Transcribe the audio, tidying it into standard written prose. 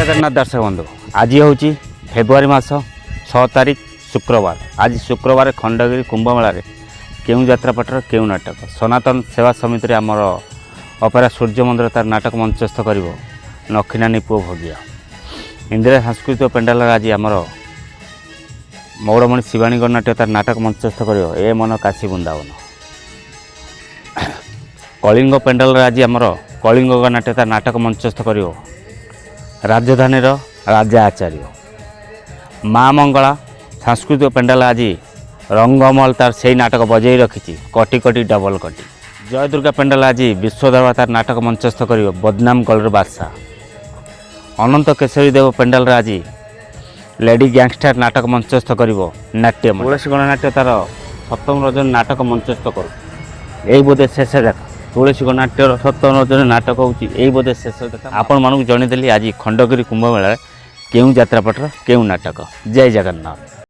जगन्नाथ दर्शक बंधु आज हूँ फेब्रुआरी मास 6 तारीख शुक्रवार। आज शुक्रवार खंडगिरी कुंभमेला केउं यात्रापटर केउं नाटक सनातन सेवा समिति आमर अपेरा सूर्य मंदिर तार नाटक मंचस्थ कर नखीनानी पुओ भोगिया इंदिरा सांस्कृतिक पेंडाल आज आमर मौड़मणि शिवानी गणनाट्य तार नाटक मंचस्थ कर ए मन काशी बृंदावन कलिंग पेंडाल आज आमर कलिंग गणनाट्य तार नाटक मंचस्थ कर राजधानी राजा आचार्य माँ मंगला सांस्कृतिक पेंडाल आज रंगमहल तार से नाटक बजे रखी कटी कटी डबल कटी जय दुर्गा पेंडाल आज विश्वदरबार तार नाटक मंचस्थ कर बदनाम कलर बादशाह अनंत केशरी देव पेंडाल आज लेडी गैंगस्टर नाटक मंचस्थ कर नाट्य तुलसी गणनाट्य तार सप्तम रजन नाटक मंचस्थ कर यही बोधे शेष देखा तुलसी गणनाट्यर सप्तम रजन नाटक होती बोधे शेष देखा आपण मानक जनईदेली आज खंडगिरी कुंभमेला केउं यात्रापटर केउं नाटक। जय जगन्नाथ।